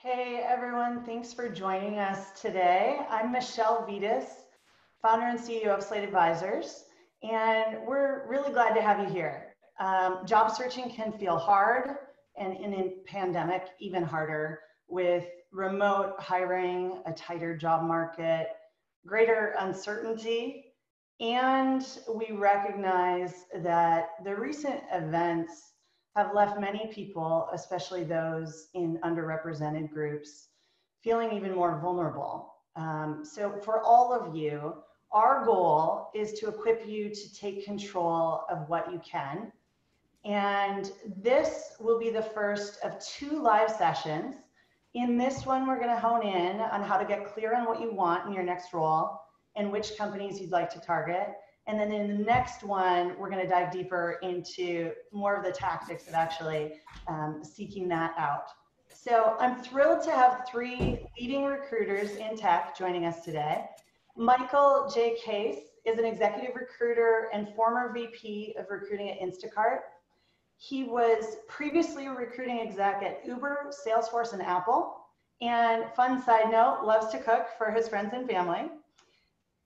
Hey everyone, thanks for joining us today. I'm Michelle Vitas, founder and CEO of Slate Advisors, and we're really glad to have you here. Job searching can feel hard, and in a pandemic, even harder, with remote hiring, a tighter job market, greater uncertainty, and we recognize that the recent events have left many people, especially those in underrepresented groups, feeling even more vulnerable. So for all of you, our goal is to equip you to take control of what you can. And this will be the first of two live sessions. In this one, we're going to hone in on how to get clear on what you want in your next role and which companies you'd like to target. And then in the next one, we're going to dive deeper into more of the tactics of actually seeking that out. So I'm thrilled to have three leading recruiters in tech joining us today. Michael J. Case is an executive recruiter and former VP of recruiting at Instacart. He was previously a recruiting exec at Uber, Salesforce, and Apple. And fun side note, loves to cook for his friends and family.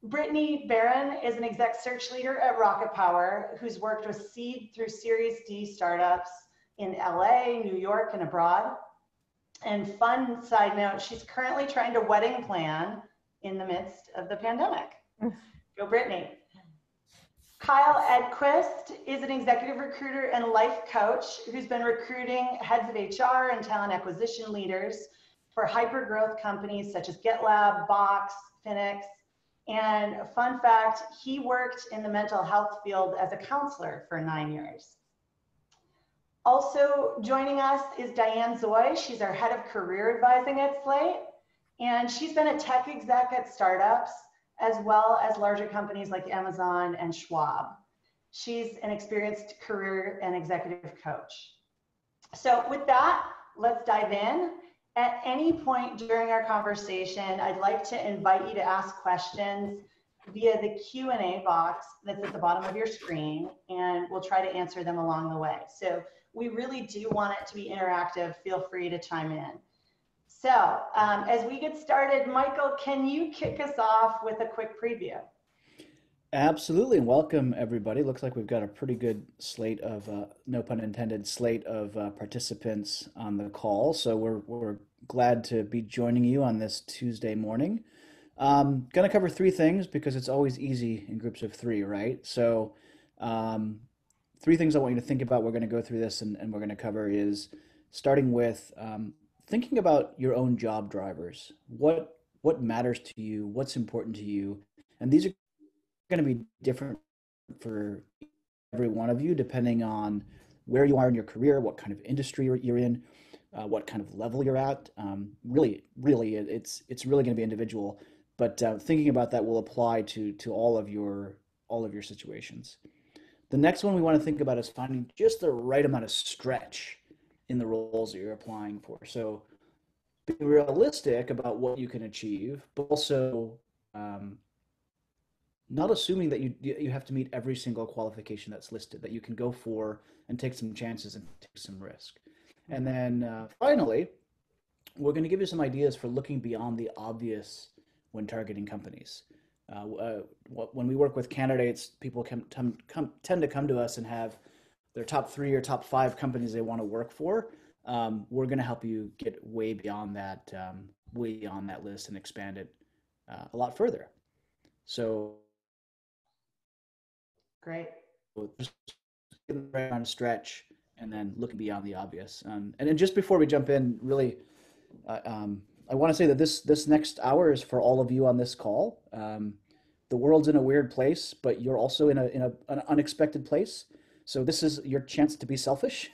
Brittany Barron is an exec search leader at RocketPower, who's worked with seed through Series D startups in LA, New York, and abroad. And fun side note, she's currently trying to wedding plan in the midst of the pandemic. Go Brittany. Kyle Edquist is an executive recruiter and life coach who's been recruiting heads of HR and talent acquisition leaders for hyper-growth companies such as GitLab, Box, Phoenix. And a fun fact, he worked in the mental health field as a counselor for 9 years. Also joining us is Diane Zoi. She's our head of career advising at Slate. And she's been a tech exec at startups, as well as larger companies like Amazon and Schwab. She's an experienced career and executive coach. So with that, let's dive in. At any point during our conversation, I'd like to invite you to ask questions via the Q&A box that's at the bottom of your screen, and we'll try to answer them along the way. So we really do want it to be interactive. Feel free to chime in. So as we get started, Michael, can you kick us off with a quick preview? Absolutely, and welcome everybody. Looks like we've got a pretty good slate of, no pun intended, slate of participants on the call. So we're glad to be joining you on this Tuesday morning. Going to cover three things because it's always easy in groups of three, right? So three things I want you to think about. We're going to go through this and we're going to cover is starting with thinking about your own job drivers. What matters to you? What's important to you? And these are going to be different for every one of you, depending on where you are in your career, what kind of industry you're in, what kind of level you're at. Really, it's really going to be individual. But thinking about that will apply to all of your situations. The next one we want to think about is finding just the right amount of stretch in the roles that you're applying for. So be realistic about what you can achieve, but also not assuming that you have to meet every single qualification that's listed, that you can go for and take some chances and take some risk. And then finally, we're going to give you some ideas for looking beyond the obvious when targeting companies. When we work with candidates, people tend to come to us and have their top 3 or top 5 companies they want to work for. We're going to help you get way beyond that list and expand it a lot further. So great. Just getting right on a stretch and then looking beyond the obvious. And then just before we jump in, really, I want to say that this next hour is for all of you on this call. The world's in a weird place, but you're also in an unexpected place. So this is your chance to be selfish.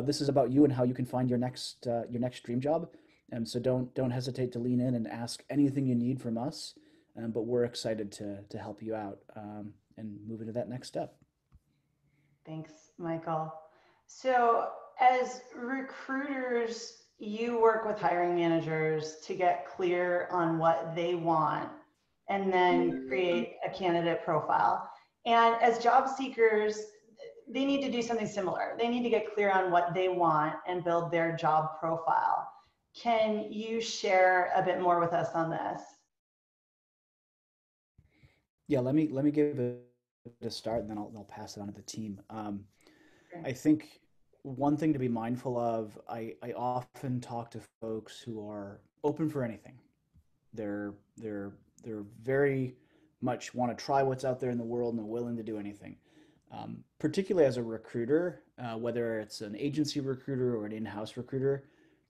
This is about you and how you can find your next dream job. And so don't hesitate to lean in and ask anything you need from us. But we're excited to help you out and move into that next step. Thanks, Michael. So as recruiters, you work with hiring managers to get clear on what they want and then create a candidate profile. And as job seekers, they need to do something similar. They need to get clear on what they want and build their job profile. Can you share a bit more with us on this? Yeah, let me give it a start, and then I'll pass it on to the team. Sure. I think one thing to be mindful of, I often talk to folks who are open for anything. They're they're they're very much want to try what's out there in the world and they're willing to do anything. Particularly as a recruiter, whether it's an agency recruiter or an in-house recruiter,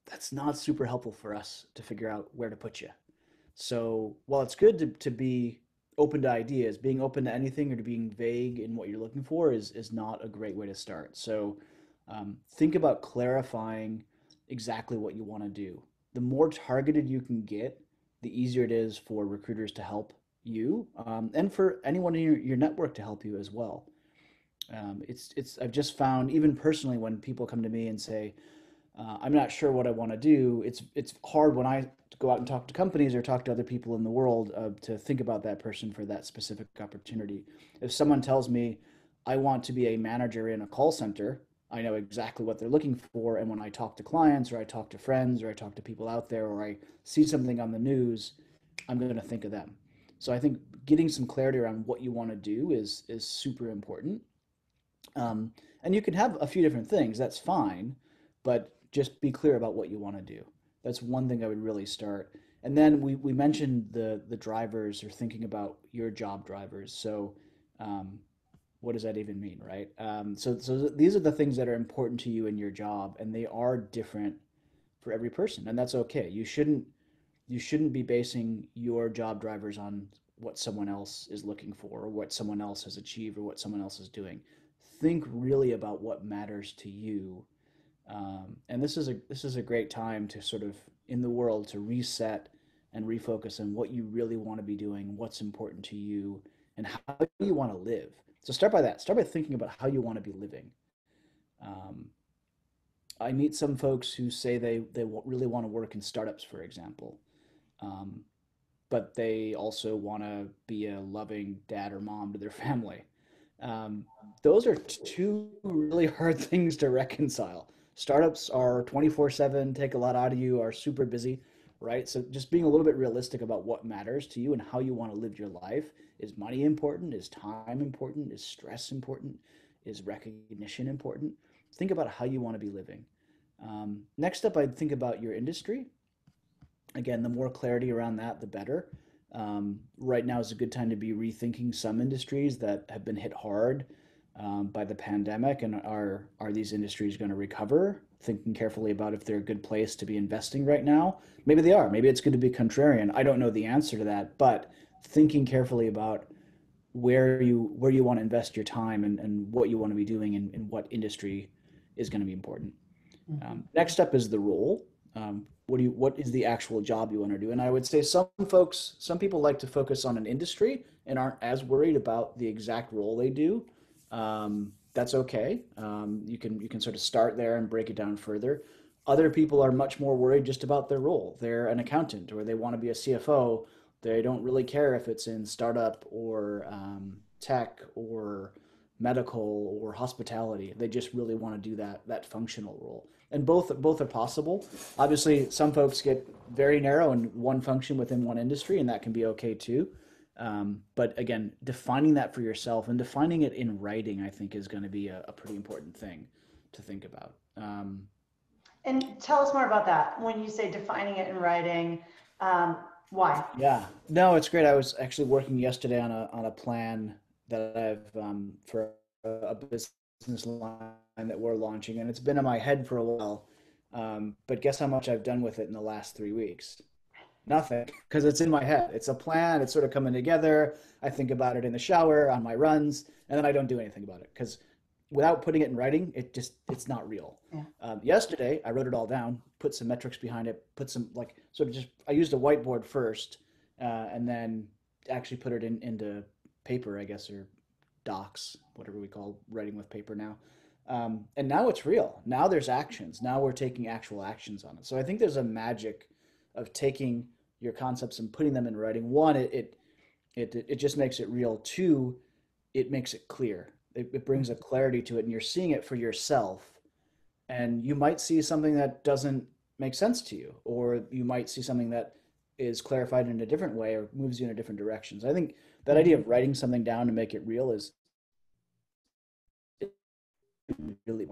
that's not super helpful for us to figure out where to put you. So while it's good to be open to ideas, being open to anything or to being vague in what you're looking for is not a great way to start. So think about clarifying exactly what you want to do. The more targeted you can get, the easier it is for recruiters to help you, and for anyone in your network to help you as well. It's I've just found, even personally, when people come to me and say, I'm not sure what I want to do. It's hard when I go out and talk to companies or talk to other people in the world, to think about that person for that specific opportunity. If someone tells me I want to be a manager in a call center, I know exactly what they're looking for. And when I talk to clients or I talk to friends or I talk to people out there or I see something on the news, I'm going to think of them. So I think getting some clarity around what you want to do is super important. Um, and you can have a few different things, that's fine, but just be clear about what you want to do. That's one thing I would really start. And then we mentioned the drivers, or thinking about your job drivers. So um, what does that even mean, right? So these are the things that are important to you in your job, and they are different for every person, and that's okay. You shouldn't be basing your job drivers on what someone else is looking for or what someone else has achieved or what someone else is doing. Think really about what matters to you. And this is a great time to sort of, in the world, to reset and refocus on what you really want to be doing, what's important to you, and how you want to live. So start by that. Start by thinking about how you want to be living. Um, I meet some folks who say they really want to work in startups, for example, um, but they also want to be a loving dad or mom to their family. Um, those are two really hard things to reconcile. Startups are 24/7, take a lot out of you, are super busy, right? So just being a little bit realistic about what matters to you and how you want to live your life. Is money important? Is time important? Is stress important? Is recognition important? Think about how you want to be living. Next up, I'd think about your industry. Again, the more clarity around that, the better. Right now is a good time to be rethinking some industries that have been hit hard, by the pandemic, and are these industries going to recover? Thinking carefully about if they're a good place to be investing right now. Maybe they are. Maybe it's good to be contrarian. I don't know the answer to that, but thinking carefully about where you want to invest your time, and what you want to be doing, and what industry is going to be important. Mhm. Next up is the role. What is the actual job you want to do? And I would say some people like to focus on an industry and aren't as worried about the exact role they do. That's okay. You can sort of start there and break it down further. Other people are much more worried just about their role. They're an accountant or they want to be a CFO. They don't really care if it's in startup or tech or medical or hospitality. They just really want to do that functional role. And both are possible. Obviously, some folks get very narrow in one function within one industry, and that can be okay too. But again, defining that for yourself and defining it in writing, I think, is going to be a pretty important thing to think about. And tell us more about that. When you say defining it in writing, um, why? Yeah, no, it's great. I was actually working yesterday on a plan that I've, for a business line that we're launching, and it's been in my head for a while. But guess how much I've done with it in the last 3 weeks? Nothing, because it's in my head. It's a plan. It's sort of coming together. I think about it in the shower, on my runs, and then I don't do anything about it because without putting it in writing, it's not real. Yeah. Yesterday, I wrote it all down, put some metrics behind it, put some, like, sort of just, I used a whiteboard first, and then actually put it into paper, I guess, or docs, whatever we call writing with paper now. And now it's real. Now there's actions. Now we're taking actual actions on it. So I think there's a magic of taking your concepts and putting them in writing. One, it just makes it real. Two, it makes it clear. It brings a clarity to it, and you're seeing it for yourself. And you might see something that doesn't makes sense to you, or you might see something that is clarified in a different way or moves you in a different direction. So I think that idea of writing something down to make it real is really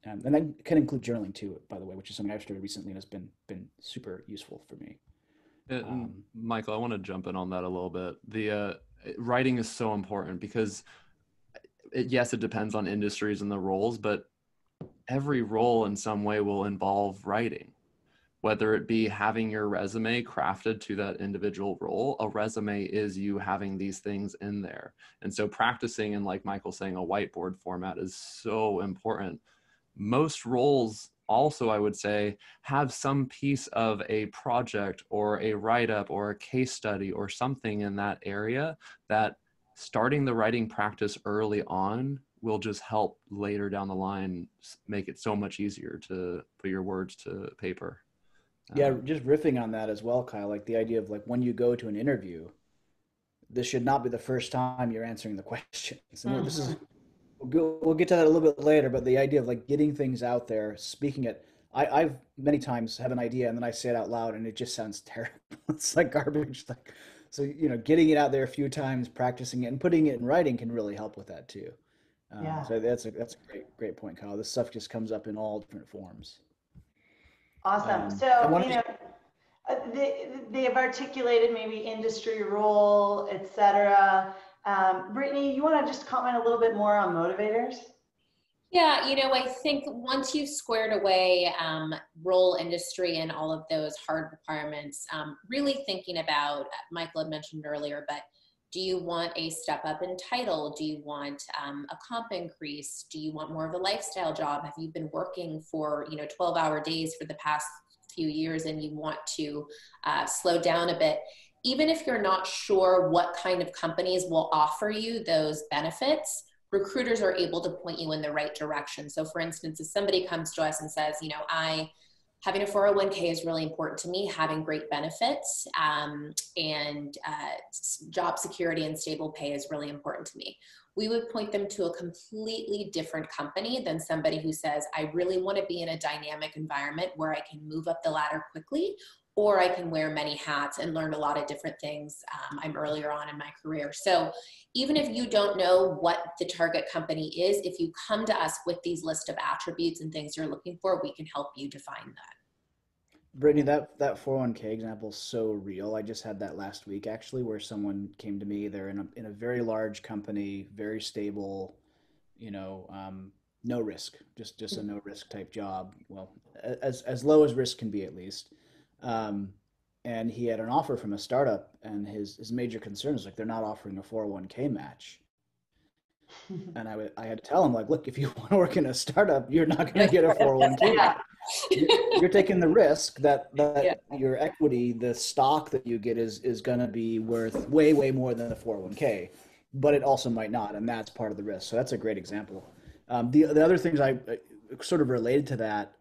and that can include journaling too, by the way, which is something I've started recently and has been super useful for me. Michael, I want to jump in on that a little bit. The writing is so important because yes, it depends on industries and the roles, but every role in some way will involve writing. Whether it be having your resume crafted to that individual role, a resume is you having these things in there. And so practicing in, like Michael saying, a whiteboard format is so important. Most roles also, I would say, have some piece of a project or a write-up or a case study or something in that area that starting the writing practice early on will just help later down the line make it so much easier to put your words to paper. Yeah, just riffing on that as well, Kyle, like the idea of like when you go to an interview, this should not be the first time you're answering the questions. And this is we'll get to that a little bit later, but the idea of like getting things out there, speaking it, I've many times have an idea and then I say it out loud and it just sounds terrible. It's like garbage. Like, so, getting it out there a few times, practicing it and putting it in writing can really help with that too. Yeah. So that's a great point, Kyle. This stuff just comes up in all different forms. Awesome. So, they have articulated maybe industry role, etc. Brittany, you want to just comment a little bit more on motivators? Yeah, I think once you've squared away role, industry, and all of those hard requirements, really thinking about, Michael had mentioned earlier, but do you want a step up in title? Do you want a comp increase? Do you want more of a lifestyle job? Have you been working for 12-hour days for the past few years and you want to slow down a bit? Even if you're not sure what kind of companies will offer you those benefits, recruiters are able to point you in the right direction. So for instance, if somebody comes to us and says, having a 401k is really important to me, having great benefits and job security and stable pay is really important to me, we would point them to a completely different company than somebody who says, I really want to be in a dynamic environment where I can move up the ladder quickly, or I can wear many hats and learn a lot of different things. I'm earlier on in my career. So even if you don't know what the target company is, if you come to us with these list of attributes and things you're looking for, we can help you define that. Brittany, that 401k example is so real. I just had that last week actually, where someone came to me. They're in a very large company, very stable, no risk, just a no risk type job. Well, as low as risk can be at least. And he had an offer from a startup, and his major concern is like they're not offering a 401k match. And I had to tell him, like, look, if you want to work in a startup, you're not going to get a 401k match. You're taking the risk that your equity, the stock that you get is going to be worth way more than the 401k, but it also might not, and that's part of the risk. So that's a great example. The other things I sort of related to that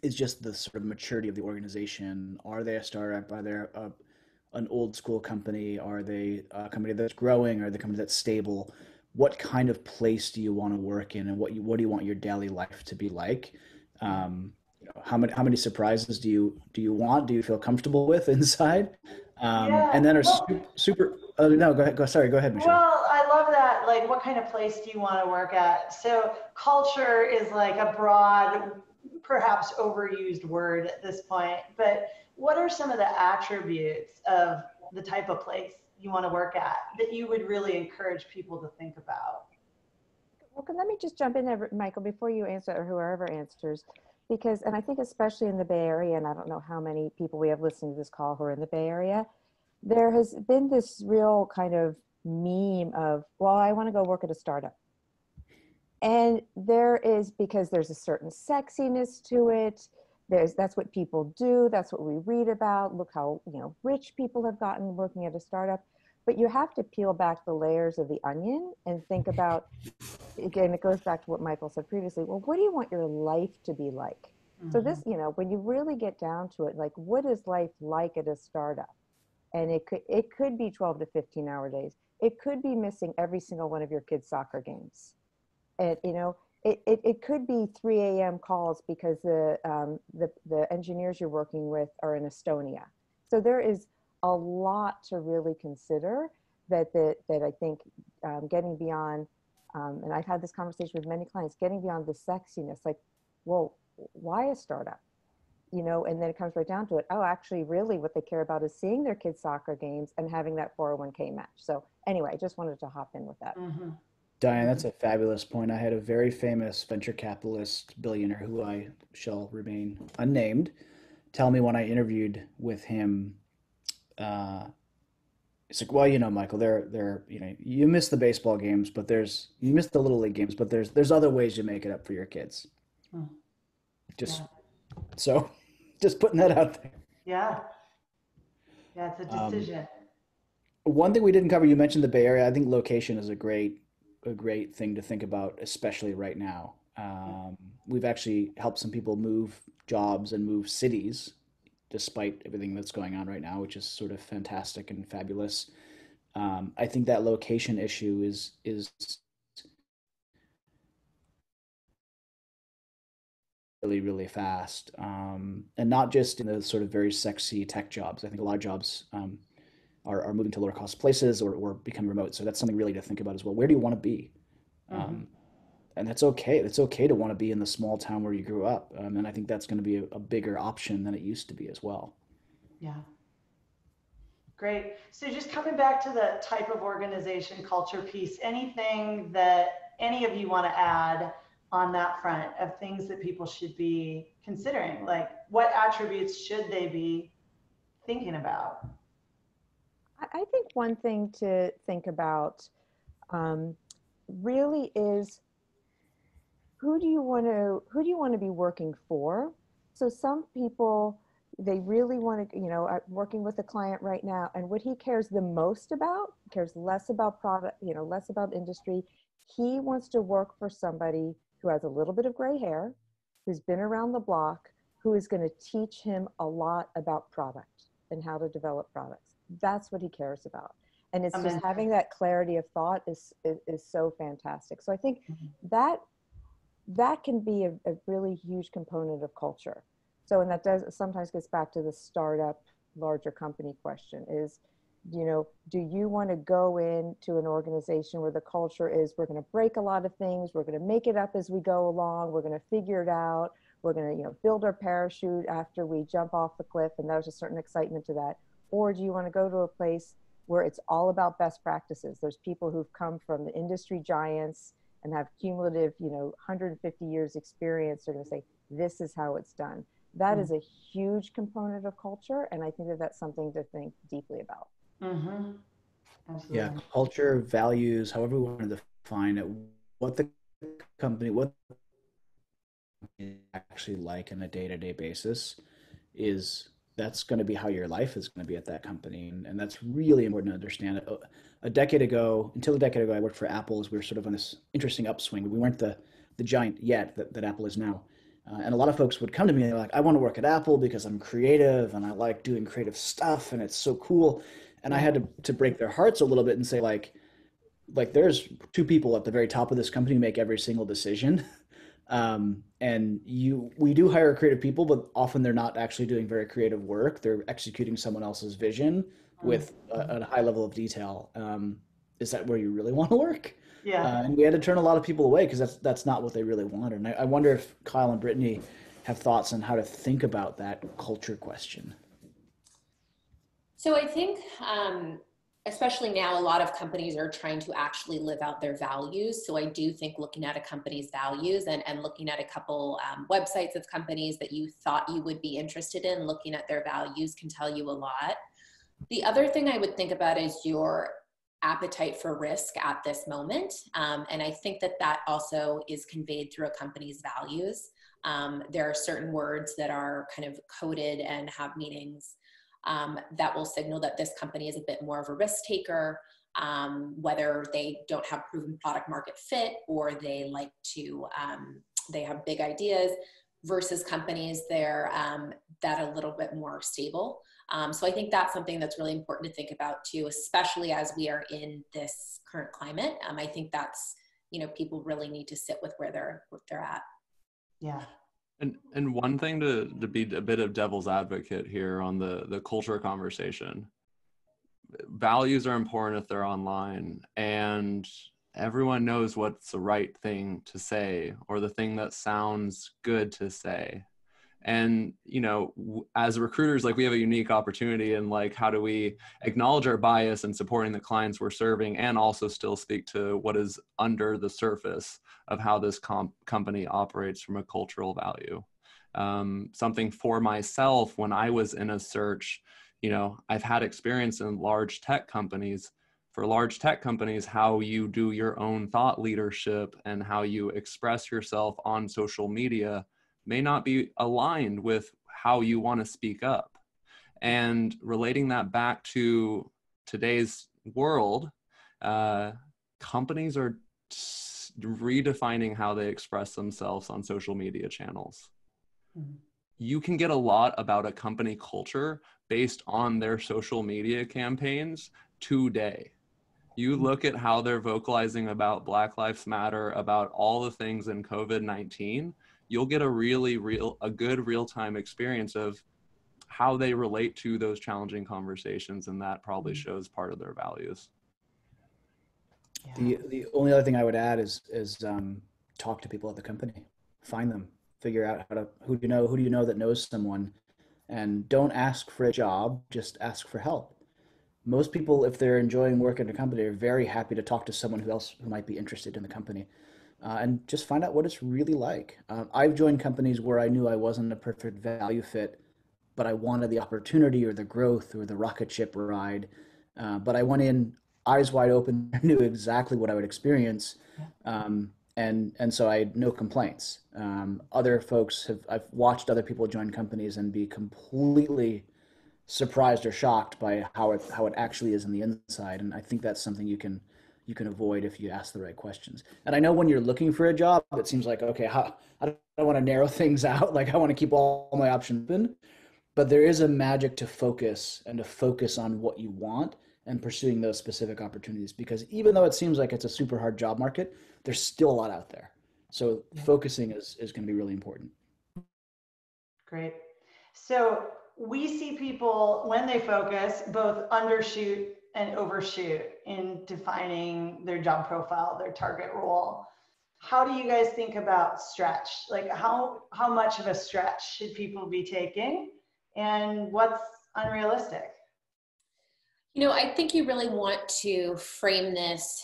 is just the sort of maturity of the organization. Are they a startup? Are they an old school company? Are they a company that's growing? Are they a company that's stable? What kind of place do you want to work in, and what do you want your daily life to be like? How many surprises do you want? Do you feel comfortable with inside? And then super. No, go ahead. Sorry, go ahead, Michelle. Well, I love that. Like, what kind of place do you want to work at? So culture is like a broad, perhaps overused word at this point, but what are some of the attributes of the type of place you want to work at that you would really encourage people to think about? Well, let me just jump in there, Michael, before you answer, or whoever answers, and I think especially in the Bay Area, and I don't know how many people we have listening to this call who are in the Bay Area, there has been this real kind of meme of, well, I want to go work at a startup. And there is, because there's a certain sexiness to it. That's what people do. That's what we read about. Look how, rich people have gotten working at a startup. But you have to peel back the layers of the onion and think about, again, it goes back to what Michael said previously. Well, what do you want your life to be like? Mm-hmm. So this, when you really get down to it, like, what is life like at a startup? And it could be 12 to 15-hour days. It could be missing every single one of your kids' soccer games. And, it could be 3 a.m. calls because the engineers you're working with are in Estonia. So there is a lot to really consider that I think getting beyond, and I've had this conversation with many clients, getting beyond the sexiness, like, well, why a startup? You know, and then it comes right down to it. Oh, actually, really what they care about is seeing their kids' soccer games and having that 401k match. So anyway, I just wanted to hop in with that. Mm-hmm. Diane, that's a fabulous point. I had a very famous venture capitalist billionaire who I shall remain unnamed tell me when I interviewed with him, it's like, well, you know, Michael, you know, you miss the baseball games, but you miss the little league games, but there's other ways you make it up for your kids. Hmm. Just Yeah. so, just putting that out there. Yeah. Yeah, it's a decision. One thing we didn't cover, you mentioned the Bay Area. I think location is a great thing to think about, especially right now. We've actually helped some people move jobs and move cities despite everything that's going on right now, which is sort of fantastic and fabulous. I think that location issue is really, really fast. And not just in the sort of very sexy tech jobs. I think a lot of jobs are moving to lower cost places or become remote. So that's something really to think about as well. Where do you want to be? Mm-hmm. And that's okay. It's okay to want to be in the small town where you grew up. And I think that's going to be a bigger option than it used to be as well. Yeah. Great. So just coming back to the type of organization culture piece, anything that any of you want to add on that front of things that people should be considering? Like, what attributes should they be thinking about? I think one thing to think about really is who do you want to be working for? So some people, they really want to, you know, I'm working with a client right now, and what he cares the most about, cares less about product, you know, less about industry. He wants to work for somebody who has a little bit of gray hair, who's been around the block, who is going to teach him a lot about product and how to develop products. That's what he cares about. And it's just having that clarity of thought is so fantastic. So I think that can be a really huge component of culture. So, and that does sometimes gets back to the startup, larger company question is, you know, do you want to go into an organization where the culture is, we're going to break a lot of things, we're going to make it up as we go along, we're going to figure it out, we're going to, you know, build our parachute after we jump off the cliff, and there's a certain excitement to that? Or do you want to go to a place where it's all about best practices? There's people who've come from the industry giants and have cumulative, you know, 150 years experience. They're going to say, this is how it's done. That is a huge component of culture. And I think that that's something to think deeply about. Mm-hmm. Absolutely. Yeah, culture, values, however we want to define it, what the company, what actually like on a day-to-day basis that's going to be how your life is going to be at that company. And that's really important to understand. Until a decade ago, I worked for Apple as we were sort of on this interesting upswing. We weren't the giant yet that Apple is now. And a lot of folks would come to me and they're like, I want to work at Apple because I'm creative and I like doing creative stuff and it's so cool. And I had to break their hearts a little bit and say like there's two people at the very top of this company who make every single decision. And we do hire creative people, but often they're not actually doing very creative work. They're executing someone else's vision with a high level of detail. Is that where you really want to work? Yeah. And we had to turn a lot of people away because that's not what they really wanted. And I wonder if Kyle and Brittany have thoughts on how to think about that culture question. So I think, especially now, a lot of companies are trying to actually live out their values. So I do think looking at a company's values and looking at a couple websites of companies that you thought you would be interested in, looking at their values can tell you a lot. The other thing I would think about is your appetite for risk at this moment. And I think that also is conveyed through a company's values. There are certain words that are kind of coded and have meanings that will signal that this company is a bit more of a risk taker, whether they don't have proven product market fit or they like to, they have big ideas versus companies that are a little bit more stable. So I think that's something that's really important to think about too, especially as we are in this current climate. I think that's people really need to sit with where they're at. Yeah. And one thing to be a bit of devil's advocate here on the culture conversation. Values are important if they're online, and everyone knows what's the right thing to say or the thing that sounds good to say. And, as recruiters, like, we have a unique opportunity in, like, how do we acknowledge our bias in supporting the clients we're serving and also still speak to what is under the surface of how this company operates from a cultural value. Something for myself, when I was in a search, I've had experience in large tech companies. For large tech companies, how you do your own thought leadership and how you express yourself on social media may not be aligned with how you want to speak up. And relating that back to today's world, companies are redefining how they express themselves on social media channels. Mm-hmm. You can get a lot about a company culture based on their social media campaigns today. You look at how they're vocalizing about Black Lives Matter, about all the things in COVID-19, you'll get a good real-time experience of how they relate to those challenging conversations, and that probably shows part of their values. Yeah. The only other thing I would add is talk to people at the company, find them, figure out who do you know that knows someone, and don't ask for a job, just ask for help. Most people, if they're enjoying work in a company, are very happy to talk to someone who might be interested in the company. And just find out what it's really like. I've joined companies where I knew I wasn't a perfect value fit, but I wanted the opportunity or the growth or the rocket ship ride. But I went in eyes wide open, knew exactly what I would experience. And so I had no complaints. Other folks I've watched other people join companies and be completely surprised or shocked by how it actually is in the inside. And I think that's something you can avoid if you ask the right questions. And I know when you're looking for a job, it seems like, okay, I don't want to narrow things out. Like, I want to keep all my options open, but there is a magic to focus on what you want and pursuing those specific opportunities, because even though it seems like it's a super hard job market, there's still a lot out there. So focusing is going to be really important. Great. So we see people, when they focus, both undershoot and overshoot in defining their job profile, their target role. How do you guys think about stretch? Like, how much of a stretch should people be taking, and what's unrealistic? I think you really want to frame this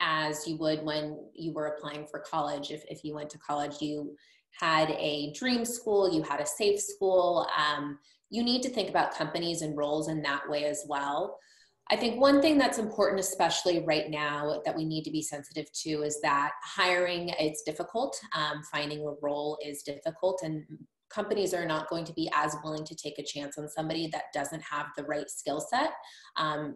as you would when you were applying for college. If you went to college, you had a dream school, you had a safe school. You need to think about companies and roles in that way as well. I think one thing that's important, especially right now, that we need to be sensitive to is that hiring, it's difficult. Finding a role is difficult, and companies are not going to be as willing to take a chance on somebody that doesn't have the right skill set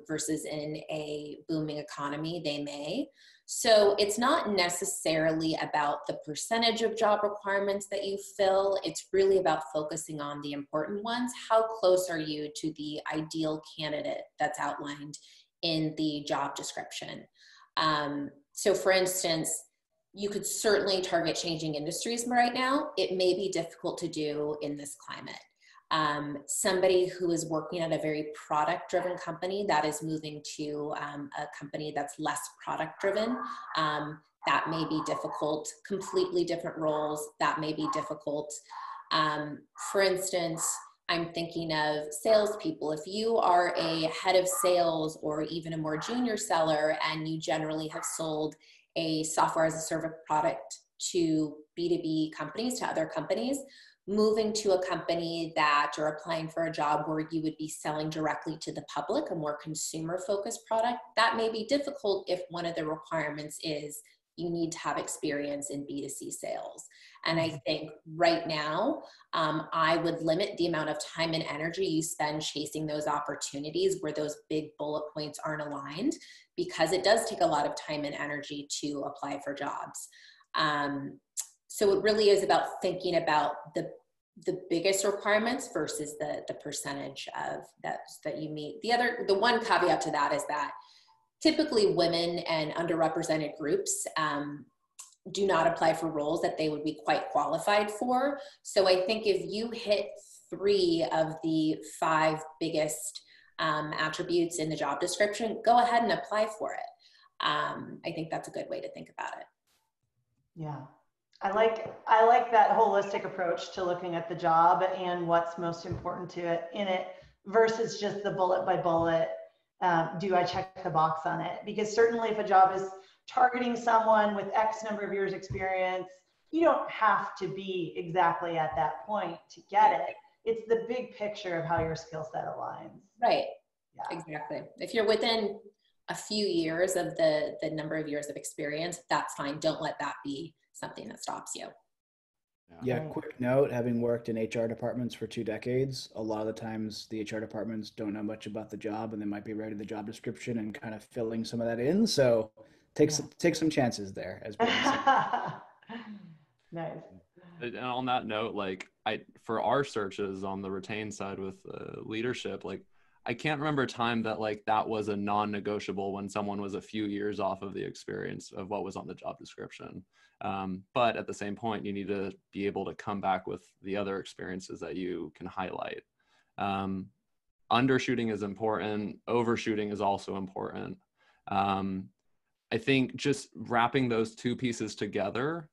versus in a booming economy, they may. So it's not necessarily about the percentage of job requirements that you fill. It's really about focusing on the important ones. How close are you to the ideal candidate that's outlined in the job description? So for instance, you could certainly target changing industries right now. It may be difficult to do in this climate. Somebody who is working at a very product-driven company that is moving to a company that's less product-driven, that may be difficult. Completely different roles, that may be difficult. For instance, I'm thinking of salespeople. If you are a head of sales or even a more junior seller, and you generally have sold a software as a service product to B2B companies, to other companies, moving to a company that, or applying for a job where you would be selling directly to the public, a more consumer-focused product, that may be difficult if one of the requirements is you need to have experience in B2C sales. And I think right now, I would limit the amount of time and energy you spend chasing those opportunities where those big bullet points aren't aligned, because it does take a lot of time and energy to apply for jobs. So it really is about thinking about the biggest requirements versus the percentage of that you meet. The one caveat to that is that typically women and underrepresented groups do not apply for roles that they would be quite qualified for. So I think if you hit 3 of the 5 biggest attributes in the job description, go ahead and apply for it. I think that's a good way to think about it. Yeah. I like that holistic approach to looking at the job and what's most important to it in it versus just the bullet by bullet. Do I check the box on it? Because certainly if a job is targeting someone with X number of years experience, you don't have to be exactly at that point to get it. It's the big picture of how your skill set aligns. Right. Yeah. Exactly. If you're within a few years of the number of years of experience, that's fine. Don't let that be something that stops you. Yeah, quick note, having worked in HR departments for 2 decades, a lot of the times the HR departments don't know much about the job and they might be writing the job description and kind of filling some of that in. So take some chances there, as Brittany said. Nice. And on that note, like for our searches on the retained side with leadership, like I can't remember a time that like that was a non-negotiable when someone was a few years off of the experience of what was on the job description. But at the same point, you need to be able to come back with the other experiences that you can highlight. Undershooting is important. Overshooting is also important. I think just wrapping those 2 pieces together,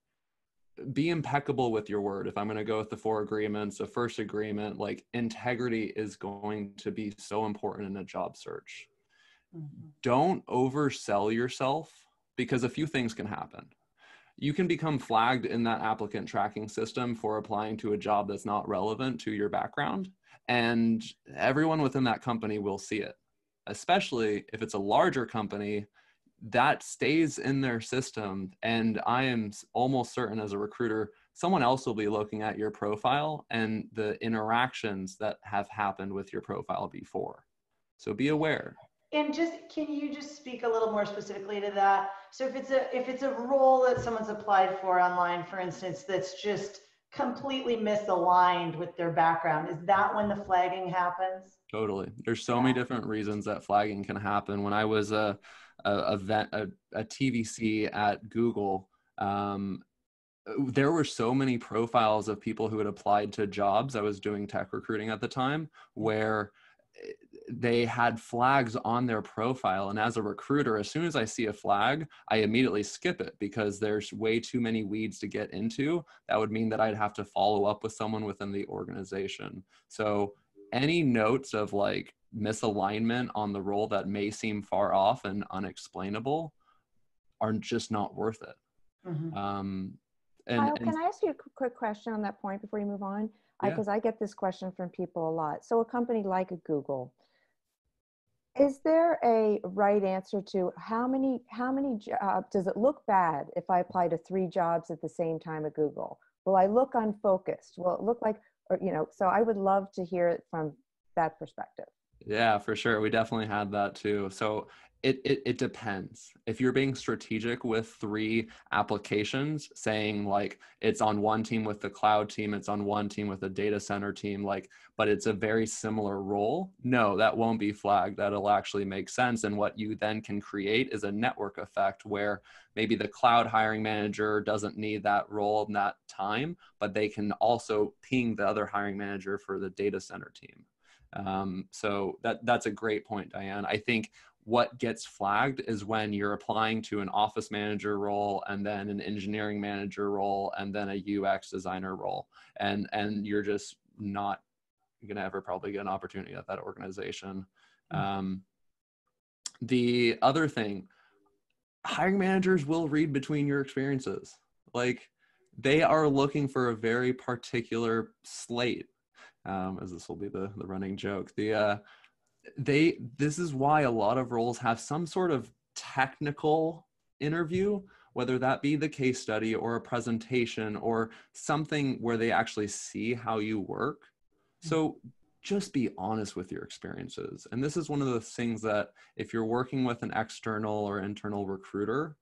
be impeccable with your word. If I'm going to go with the 4 agreements, the first agreement, like integrity is going to be so important in a job search. Mm-hmm. Don't oversell yourself because a few things can happen. You can become flagged in that applicant tracking system for applying to a job that's not relevant to your background, and everyone within that company will see it, especially if it's a larger company that stays in their system. And I am almost certain as a recruiter, someone else will be looking at your profile and the interactions that have happened with your profile before. So be aware. And can you just speak a little more specifically to that? So if it's a role that someone's applied for online, for instance, that's just completely misaligned with their background, is that when the flagging happens? Totally. There's so many different reasons that flagging can happen. When I was a TVC at Google, there were so many profiles of people who had applied to jobs. I was doing tech recruiting at the time, where they had flags on their profile. And as a recruiter, as soon as I see a flag, I immediately skip it because there's way too many weeds to get into. That would mean that I'd have to follow up with someone within the organization. So any notes of like misalignment on the role that may seem far off and unexplainable are just not worth it. Mm-hmm. Kyle, can I ask you a quick question on that point before you move on? Because I get this question from people a lot. So a company like a Google, is there a right answer to how many jobs, does it look bad if I apply to 3 jobs at the same time at Google? Will I look unfocused? Will it look like, or, so I would love to hear it from that perspective. Yeah, for sure. We definitely had that too. So it depends. If you're being strategic with 3 applications, saying like it's on one team with the cloud team, it's on one team with the data center team, like, but it's a very similar role, no, that won't be flagged. That'll actually make sense. And what you then can create is a network effect where maybe the cloud hiring manager doesn't need that role in that time, but they can also ping the other hiring manager for the data center team. So that's a great point, Diane. I think what gets flagged is when you're applying to an office manager role and then an engineering manager role and then a UX designer role. And you're just not going to ever probably get an opportunity at that organization. The other thing, hiring managers will read between your experiences. Like they are looking for a very particular slate. As this will be the running joke. This is why a lot of roles have some sort of technical interview, whether that be the case study or a presentation or something where they actually see how you work. So just be honest with your experiences. And this is one of the things that if you're working with an external or internal recruiter,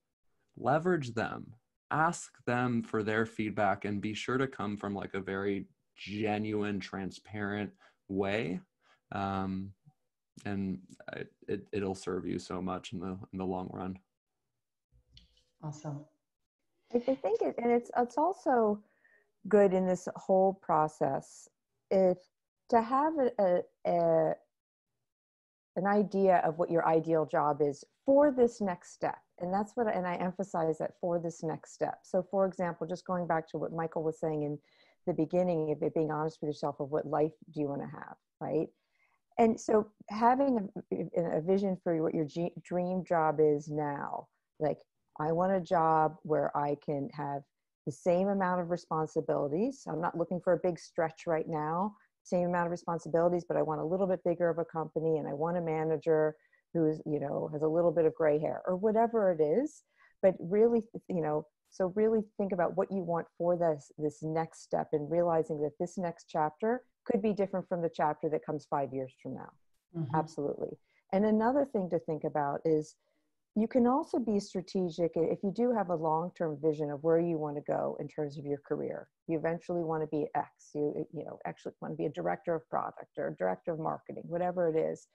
leverage them, ask them for their feedback, and be sure to come from like a very genuine, transparent way. it'll serve you so much in the long run. Awesome. I think it's also good in this whole process if to have an idea of what your ideal job is for this next step. And that's what, and I emphasize that for this next step. So for example, just going back to what Michael was saying in the beginning, of it being honest with yourself of what life do you want to have, right? And so having a vision for what your dream job is now, like I want a job where I can have the same amount of responsibilities. I'm not looking for a big stretch right now, same amount of responsibilities, but I want a little bit bigger of a company, and I want a manager who's, has a little bit of gray hair or whatever it is. But really, so really think about what you want for this next step, and realizing that this next chapter could be different from the chapter that comes 5 years from now. Mm-hmm. Absolutely. And another thing to think about is you can also be strategic if you do have a long-term vision of where you want to go in terms of your career. You eventually want to be X, you actually want to be a director of product or a director of marketing, whatever it is.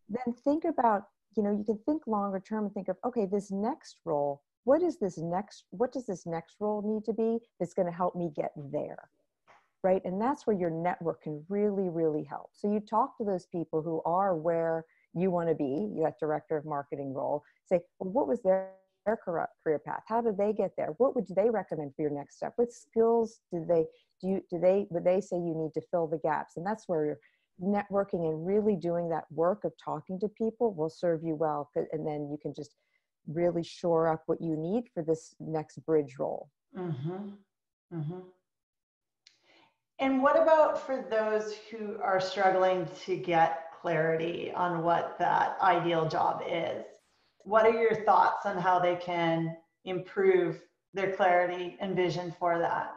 Then think about, you can think longer term and think of, okay, this next role, what does this next role need to be that's going to help me get there? Right? And that's where your network can really, really help. So you talk to those people who are where you want to be, that director of marketing role, say, well, what was their career path? How did they get there? What would they recommend for your next step? What skills would they say you need to fill the gaps? And that's where you're networking and really doing that work of talking to people will serve you well. And then you can just really shore up what you need for this next bridge role. Mm-hmm. Mm-hmm. And what about for those who are struggling to get clarity on what that ideal job is? What are your thoughts on how they can improve their clarity and vision for that?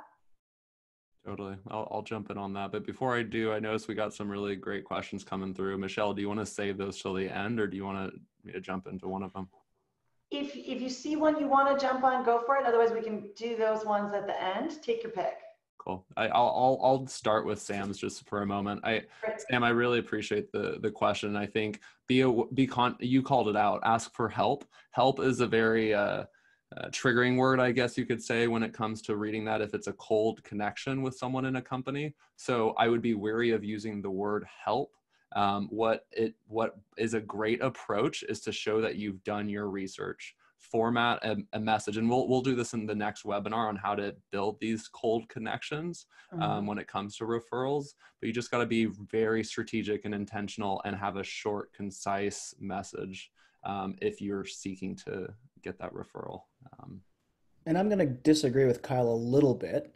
Totally. I'll jump in on that. But before I do, I noticed we got some really great questions coming through. Michelle, do you want to save those till the end, or do you want me to jump into one of them? If you see one you want to jump on, go for it. Otherwise, we can do those ones at the end. Take your pick. Cool. I'll start with Sam's just for a moment. Sam, I really appreciate the question. I think you called it out. Ask for help. Help is a very triggering word, I guess you could say, when it comes to reading that, if it's a cold connection with someone in a company. So I would be wary of using the word help. What is a great approach is to show that you've done your research. Format a message, and we'll do this in the next webinar on how to build these cold connections when it comes to referrals. But you just got to be very strategic and intentional and have a short, concise message if you're seeking to get that referral. And I'm going to disagree with Kyle a little bit,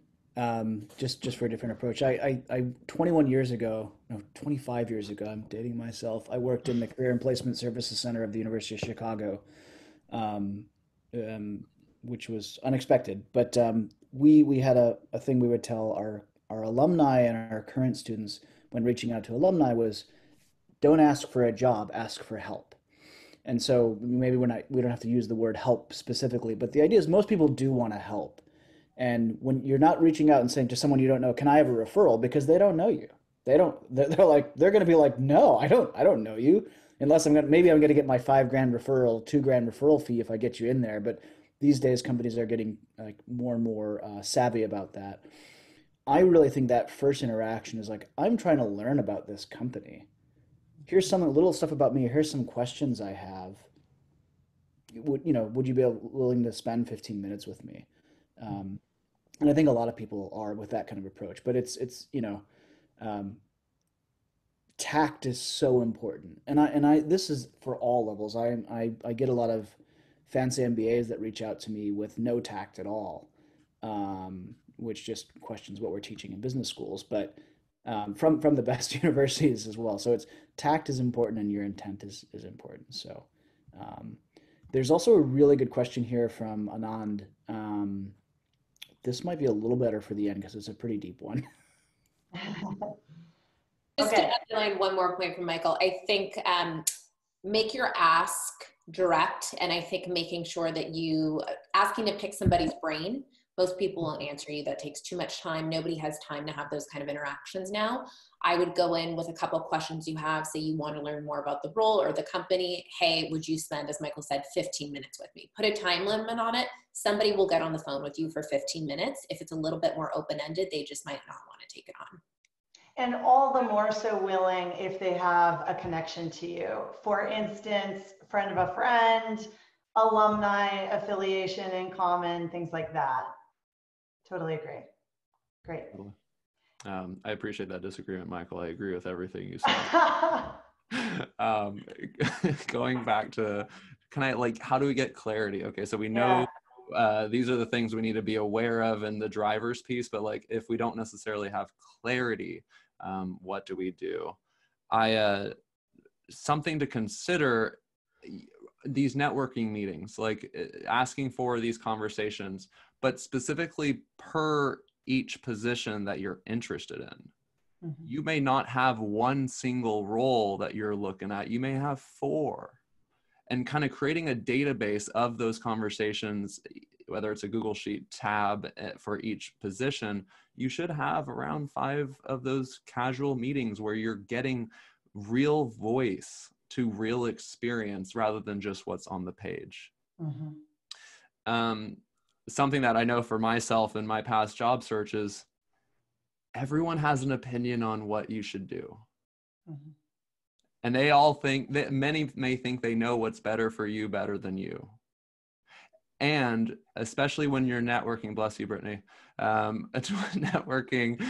just for a different approach. I 25 years ago, I'm dating myself. I worked in the Career and Placement Services Center of the University of Chicago. Which was unexpected, but we had a thing we would tell our alumni and our current students when reaching out to alumni was, don't ask for a job, ask for help. And so maybe we don't have to use the word help specifically, but the idea is most people do want to help. And when you're not reaching out and saying to someone you don't know, can I have a referral? Because they don't know you. They're going to be like, no, I don't know you. Unless I'm going to get my $5,000 referral, $2,000 referral fee if I get you in there. But these days, companies are getting more and more savvy about that. I really think that first interaction is like, I'm trying to learn about this company. Here's some little stuff about me. Here's some questions I have. Would you be willing to spend 15 minutes with me? And I think a lot of people are with that kind of approach. But it's tact is so important, and I this is for all levels. I get a lot of fancy MBAs that reach out to me with no tact at all, which just questions what we're teaching in business schools, but from the best universities as well. So it's tact is important, and your intent is important. So there's also a really good question here from Anand. This might be a little better for the end because it's a pretty deep one. Just to underline one more point from Michael, I think make your ask direct, and I think making sure that you asking to pick somebody's brain Most people won't answer you. That takes too much time. Nobody has time to have those kind of interactions now. I would go in with a couple of questions you have. Say you want to learn more about the role or the company. Hey, would you spend, as Michael said, 15 minutes with me? Put a time limit on it. Somebody will get on the phone with you for 15 minutes. If it's a little bit more open-ended, they just might not want to take it on. And all the more so willing if they have a connection to you. For instance, friend of a friend, alumni affiliation in common, things like that. Totally agree. Great. I appreciate that disagreement, Michael. I agree with everything you said. Going back to, how do we get clarity? Okay, so we know these are the things we need to be aware of in the driver's piece, but if we don't necessarily have clarity, what do we do? Something to consider, these networking meetings, asking for these conversations, but specifically per each position that you're interested in. Mm-hmm. You may not have one single role that you're looking at. You may have 4. And kind of creating a database of those conversations, whether it's a Google Sheet tab for each position, you should have around 5 of those casual meetings where you're getting real voice to real experience rather than just what's on the page. Mm-hmm. Something that I know for myself in my past job searches, everyone has an opinion on what you should do. Mm-hmm. And they all think that many may think they know what's better for you better than you. And especially when you're networking, bless you, Brittany, networking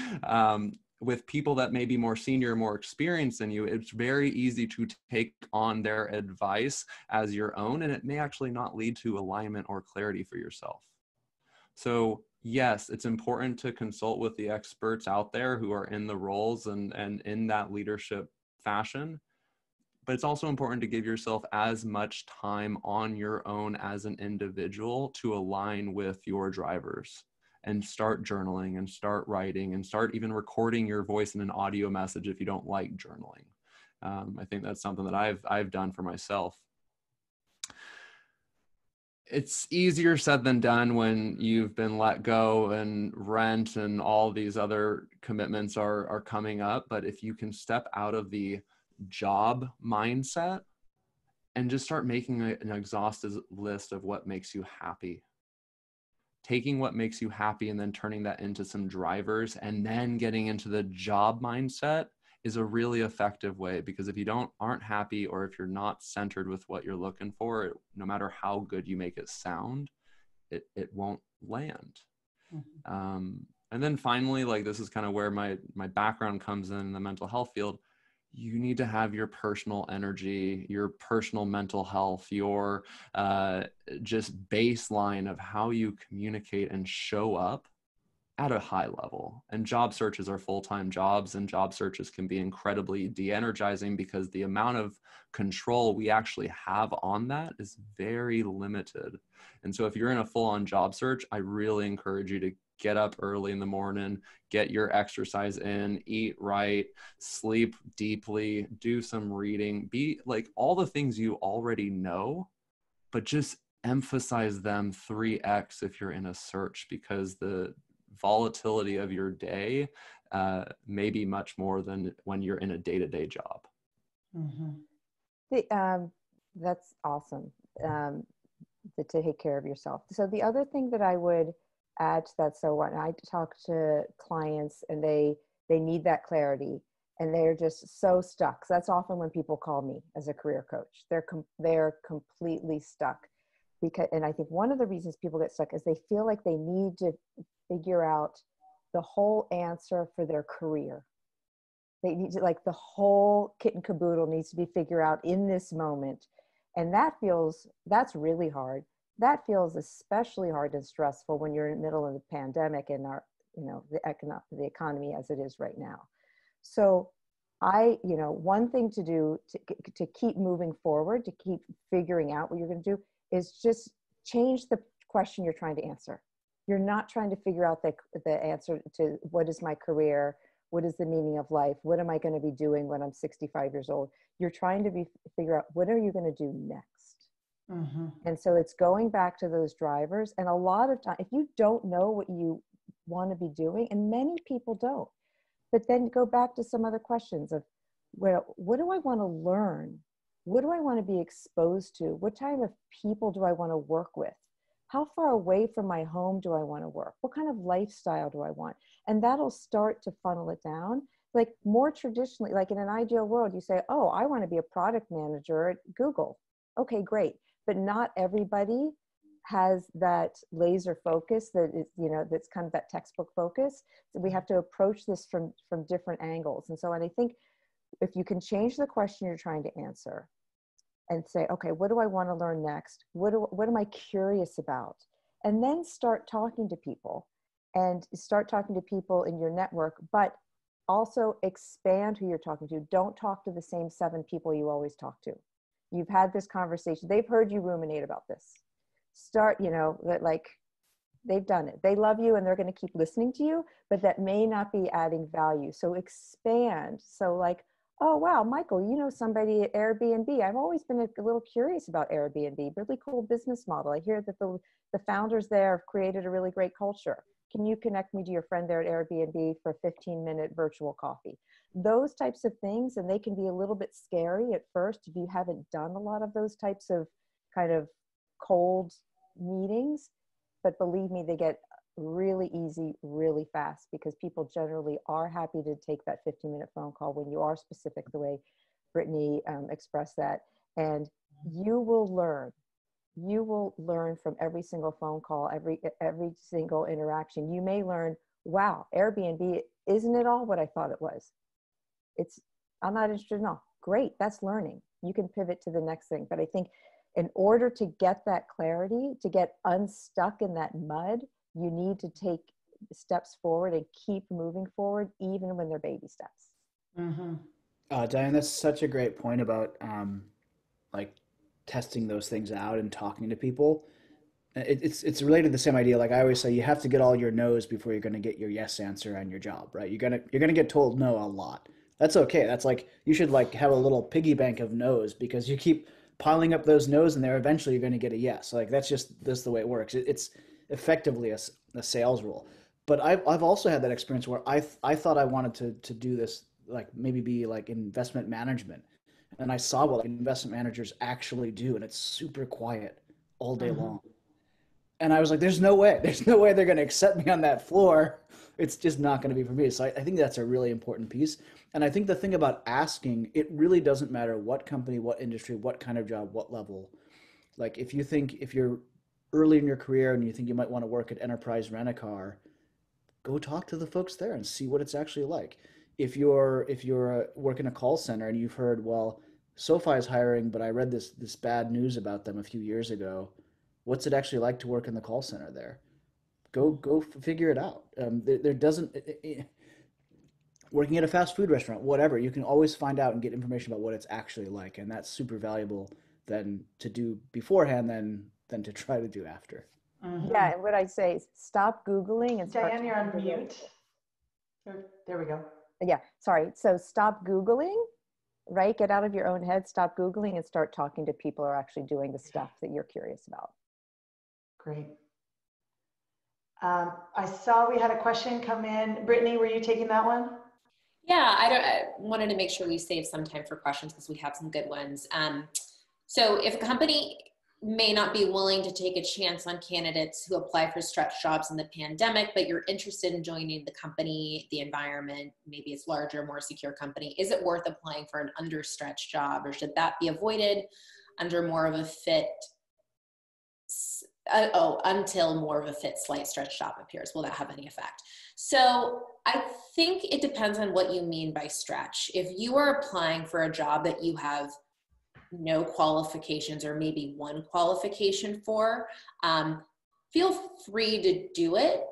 with people that may be more senior, more experienced than you, it's very easy to take on their advice as your own, and it may actually not lead to alignment or clarity for yourself. So yes, it's important to consult with the experts out there who are in the roles and in that leadership fashion. But it's also important to give yourself as much time on your own as an individual to align with your drivers and start journaling and start writing and start even recording your voice in an audio message if you don't like journaling. I think that's something that I've done for myself. It's easier said than done when you've been let go and rent and all these other commitments are coming up. But if you can step out of the job mindset and just start making an exhaustive list of what makes you happy, taking what makes you happy and then turning that into some drivers and then getting into the job mindset is a really effective way, because if you aren't happy, or if you're not centered with what you're looking for, no matter how good you make it sound, it won't land. Mm-hmm. And then finally, this is kind of where my background comes in the mental health field. You need to have your personal energy, your personal mental health, your just baseline of how you communicate and show up at a high level. And job searches are full-time jobs, and job searches can be incredibly de-energizing because the amount of control we actually have on that is very limited. And so if you're in a full-on job search, I really encourage you to get up early in the morning, get your exercise in, eat right, sleep deeply, do some reading, be all the things you already know, but just emphasize them 3x if you're in a search, because the volatility of your day may be much more than when you're in a day-to-day job. Mm-hmm. That's awesome, to take care of yourself. So the other thing that I would add to that, so when I talk to clients and they need that clarity and they're just so stuck. So that's often when people call me as a career coach. They're completely stuck. And I think one of the reasons people get stuck is they feel like they need to figure out the whole answer for their career. They need to, the whole kit and caboodle needs to be figured out in this moment. And that's really hard. That feels especially hard and stressful when you're in the middle of the pandemic and the economy as it is right now. So one thing to do to keep moving forward, to keep figuring out what you're going to do, is just change the question you're trying to answer. You're not trying to figure out the answer to what is my career, what is the meaning of life, what am I going to be doing when I'm 65 years old. You're trying to figure out, what are you going to do next? Mm-hmm. And so it's going back to those drivers. And a lot of time, if you don't know what you want to be doing, and many people don't, but then go back to some other questions of, well, what do I want to learn? What do I want to be exposed to? What type of people do I want to work with? How far away from my home do I want to work? What kind of lifestyle do I want? And that'll start to funnel it down. Like more traditionally, like in an ideal world, you say, oh, I want to be a product manager at Google. Okay, great. But not everybody has that laser focus that is, you know, that's kind of that textbook focus. So we have to approach this from different angles. And so, and I think if you can change the question you're trying to answer and say, okay, what do I want to learn next? What am I curious about? And then start talking to people and start talking to people in your network, but also expand who you're talking to. Don't talk to the same 7 people you always talk to. You've had this conversation. They've heard you ruminate about this. Start, you know, like they've done it. They love you and they're going to keep listening to you, but that may not be adding value. So expand. So like, oh, wow, Michael, you know somebody at Airbnb. I've always been a little curious about Airbnb. Really cool business model. I hear that the founders there have created a really great culture. Can you connect me to your friend there at Airbnb for a 15-minute virtual coffee? Those types of things, and they can be a little bit scary at first if you haven't done a lot of those types of kind of cold meetings, but believe me, they get really easy, really fast, because people generally are happy to take that 15-minute phone call when you are specific the way Brittany expressed that. And you will learn. You will learn from every single phone call, every single interaction. You may learn, wow, Airbnb isn't it all what I thought it was. I'm not interested in all. Great, that's learning. You can pivot to the next thing. But I think in order to get that clarity, to get unstuck in that mud, you need to take steps forward and keep moving forward, even when they're baby steps. Mm-hmm. Diane, that's such a great point about like testing those things out and talking to people. It's related to the same idea. Like I always say, you have to get all your no's before you're going to get your yes answer on your job, right? You're gonna get told no a lot. That's okay. That's like you should like have a little piggy bank of no's, because you keep piling up those no's and they're eventually going to get a yes. Like that's the way it works. It's effectively a sales role. But I've also had that experience where I thought I wanted to do this, like maybe be like investment management, and I saw what like investment managers actually do, and it's super quiet all day long. And I was like, there's no way they're going to accept me on that floor. It's just not going to be for me. So I think that's a really important piece. And I think the thing about asking, it really doesn't matter what company, what industry, what kind of job, what level. Like if you're early in your career and you think you might want to work at Enterprise Rent-A-Car, go talk to the folks there and see what it's actually like. If you're working a call center and you've heard, well, SoFi is hiring, but I read this bad news about them a few years ago. What's it actually like to work in the call center there? Go figure it out. There doesn't working at a fast food restaurant, whatever. You can always find out and get information about what it's actually like, and that's super valuable than to do beforehand than to try to do after. Mm-hmm. Yeah, and what I say is stop Googling and start. Diane, you're on mute. There we go. Yeah, sorry. So stop Googling, right? Get out of your own head, stop Googling, and start talking to people who are actually doing the stuff that you're curious about. Great. I saw we had a question come in. Brittany, were you taking that one? Yeah, I wanted to make sure we save some time for questions because we have some good ones. So if a company may not be willing to take a chance on candidates who apply for stretch jobs in the pandemic, but you're interested in joining the company, the environment, maybe it's larger, more secure company, is it worth applying for an understretched job, or should that be avoided under more of a fit? Until more of a fit slight stretch job appears. Will that have any effect? So I think it depends on what you mean by stretch. If you are applying for a job that you have no qualifications or maybe one qualification for, feel free to do it.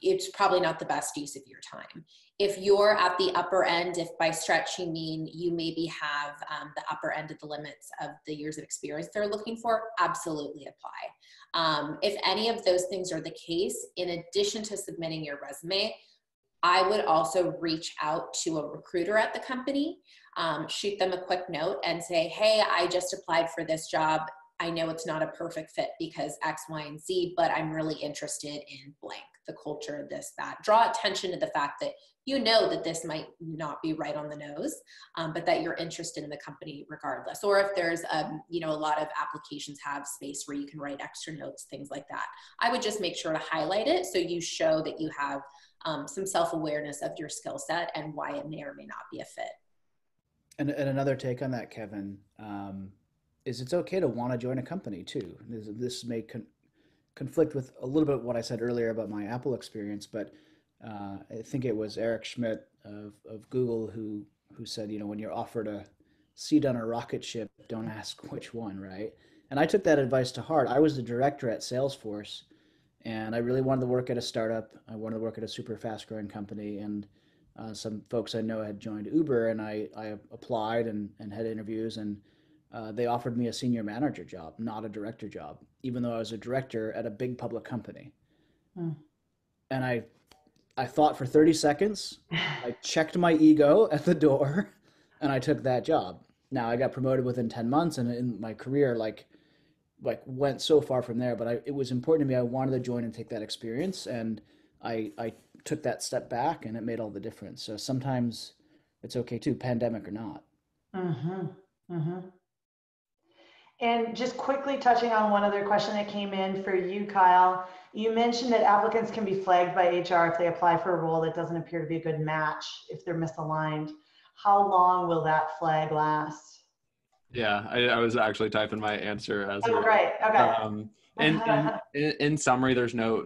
It's probably not the best use of your time. If you're at the upper end, if by stretch you mean you maybe have the upper end of the limits of the years of experience they're looking for, absolutely apply. If any of those things are the case, in addition to submitting your resume, I would also reach out to a recruiter at the company, shoot them a quick note and say, hey, I just applied for this job. I know it's not a perfect fit because X, Y, and Z, but I'm really interested in blank, the culture, this, that. Draw attention to the fact that you know that this might not be right on the nose, but that you're interested in the company regardless. Or if there's, you know, a lot of applications have space where you can write extra notes, things like that. I would just make sure to highlight it so you show that you have some self-awareness of your skill set and why it may or may not be a fit. And another take on that, Kevin, is it's okay to want to join a company too. This may conflict with a little bit of what I said earlier about my Apple experience, but I think it was Eric Schmidt of Google who said, you know, when you're offered a seat on a rocket ship, don't ask which one, right? And I took that advice to heart. I was the director at Salesforce, and I really wanted to work at a startup. I wanted to work at a super fast growing company, and some folks I know had joined Uber, and I applied and had interviews, and they offered me a senior manager job, not a director job, even though I was a director at a big public company. Mm. And I thought for 30 seconds, I checked my ego at the door, and I took that job. Now I got promoted within 10 months, and in my career, like went so far from there, but it was important to me. I wanted to join and take that experience, and I took that step back, and it made all the difference. So sometimes it's okay too, pandemic or not. Mm-hmm. Mm-hmm. And just quickly touching on one other question that came in for you, Kyle, you mentioned that applicants can be flagged by HR if they apply for a role that doesn't appear to be a good match, if they're misaligned. How long will that flag last? Yeah, I was actually typing my answer as oh, great. Okay. And in summary, there's no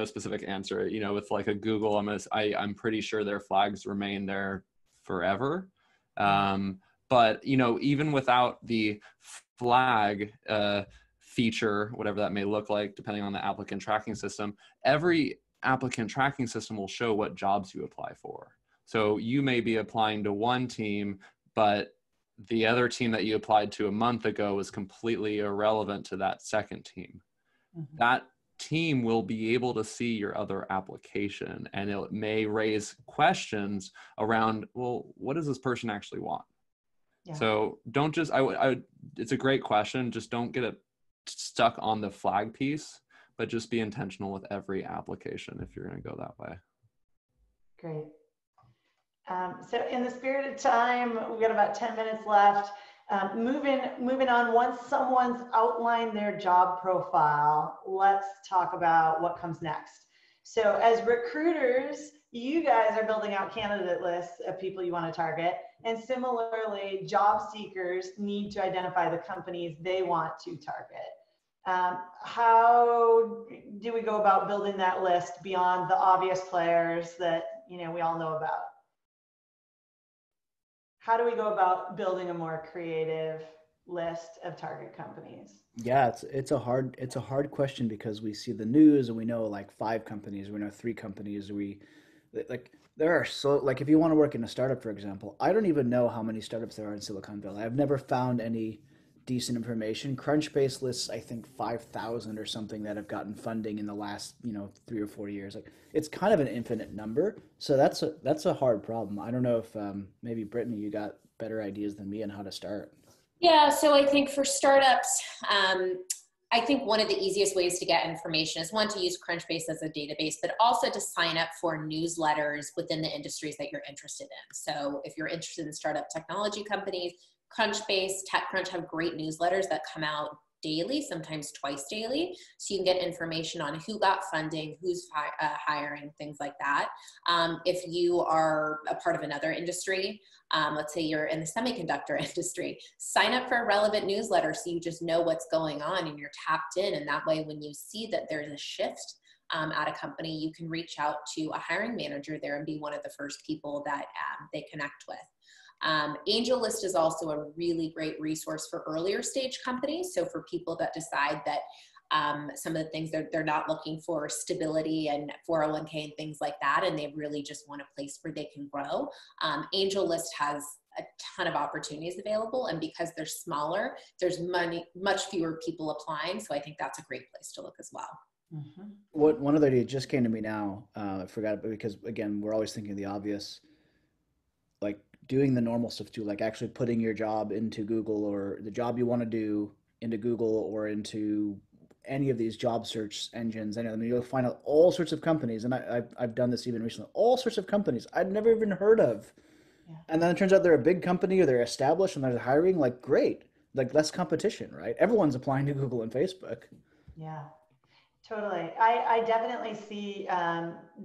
specific answer. You know, with like a Google, I'm pretty sure their flags remain there forever. But you know, even without the flag feature, whatever that may look like, depending on the applicant tracking system, every applicant tracking system will show what jobs you apply for. So you may be applying to one team, but the other team that you applied to a month ago was completely irrelevant to that second team. Mm-hmm. That team will be able to see your other application, and it may raise questions around, well, what does this person actually want? Yeah. So don't just, it's a great question. Just don't get it stuck on the flag piece, but just be intentional with every application if you're going to go that way. Great. So in the spirit of time, we've got about 10 minutes left. Moving on, once someone's outlined their job profile, let's talk about what comes next. So as recruiters, you guys are building out candidate lists of people you want to target. And similarly, job seekers need to identify the companies they want to target. How do we go about building that list beyond the obvious players that we all know about? How do we go about building a more creative list of target companies? Yeah, it's a hard question because we see the news and we know like 5 companies, we know 3 companies, there are if you want to work in a startup, for example, I don't even know how many startups there are in Silicon Valley. I've never found any decent information. Crunchbase lists, I think 5,000 or something that have gotten funding in the last 3 or 4 years. Like it's kind of an infinite number. So that's a hard problem. I don't know if maybe Brittany, you got better ideas than me on how to start. Yeah, so I think for startups, I think one of the easiest ways to get information is one, to use Crunchbase as a database, but also to sign up for newsletters within the industries that you're interested in. So if you're interested in startup technology companies, Crunchbase, TechCrunch have great newsletters that come out daily, sometimes twice daily. So you can get information on who got funding, who's hiring, things like that. If you are a part of another industry, let's say you're in the semiconductor industry, sign up for a relevant newsletter so you just know what's going on and you're tapped in. And that way, when you see that there's a shift at a company, you can reach out to a hiring manager there and be one of the first people that they connect with. AngelList is also a really great resource for earlier stage companies. So for people that decide that some of the things they're not looking for stability and 401k and things like that, and they really just want a place where they can grow. AngelList has a ton of opportunities available, and because they're smaller, there's much fewer people applying. So I think that's a great place to look as well. Mm-hmm. One other idea just came to me now. I forgot, because again, we're always thinking of the obvious, like doing the normal stuff too, like actually putting your job into Google or the job you want to do, into Google or into any of these job search engines, and I mean, you'll find out all sorts of companies, and I've done this even recently, all sorts of companies I'd never even heard of. Yeah. And then it turns out they're a big company or they're established and they're hiring, like great, like less competition, right? Everyone's applying to Google and Facebook. Yeah, totally. I definitely see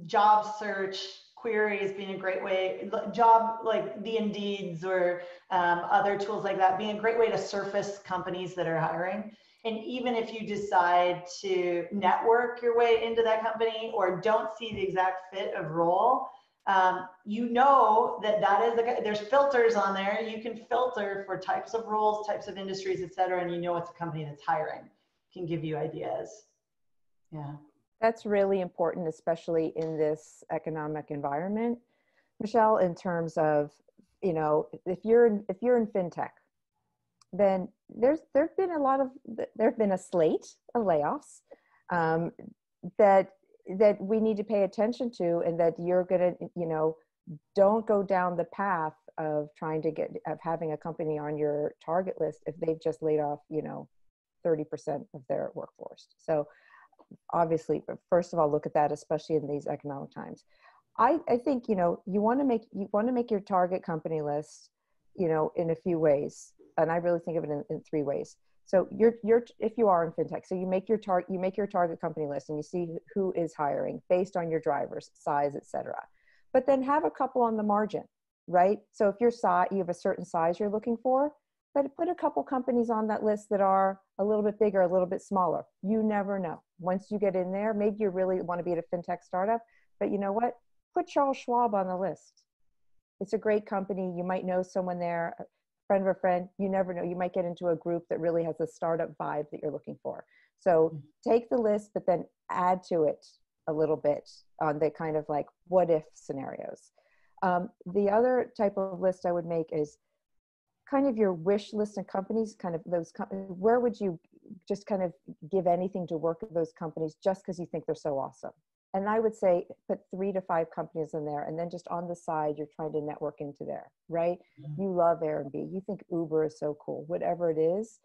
job search queries being a great way, job like the Indeeds or other tools like that being a great way to surface companies that are hiring. And even if you decide to network your way into that company or don't see the exact fit of role, you know that is there's filters on there. You can filter for types of roles, types of industries, et cetera, and you know it's a company that's hiring. Can give you ideas. Yeah. That's really important, especially in this economic environment, Michelle, in terms of, you know, if you're in fintech, then there've been a slate of layoffs that we need to pay attention to, and that you're gonna, you know, don't go down the path of having a company on your target list if they've just laid off, you know, 30% of their workforce. So obviously, first of all, look at that, especially in these economic times. I think, you know, you want to make your target company list, you know, in a few ways. And I really think of it in three ways. So if you are in fintech, so you make your target company list and you see who is hiring based on your drivers, size, et cetera. But then have a couple on the margin, right? So if you have a certain size you're looking for, but put a couple companies on that list that are a little bit bigger, a little bit smaller. You never know. Once you get in there, maybe you really want to be at a fintech startup, but you know what? Put Charles Schwab on the list. It's a great company. You might know someone there, a friend of a friend. You never know. You might get into a group that really has a startup vibe that you're looking for. So take the list, but then add to it a little bit on the kind of like what if scenarios. The other type of list I would make is kind of your wish list of companies, kind of those where would you just kind of give anything to work with those companies just because you think they're so awesome. And I would say put 3 to 5 companies in there, and then just on the side, you're trying to network into there, right? Mm-hmm. You love Airbnb, you think Uber is so cool, whatever it is.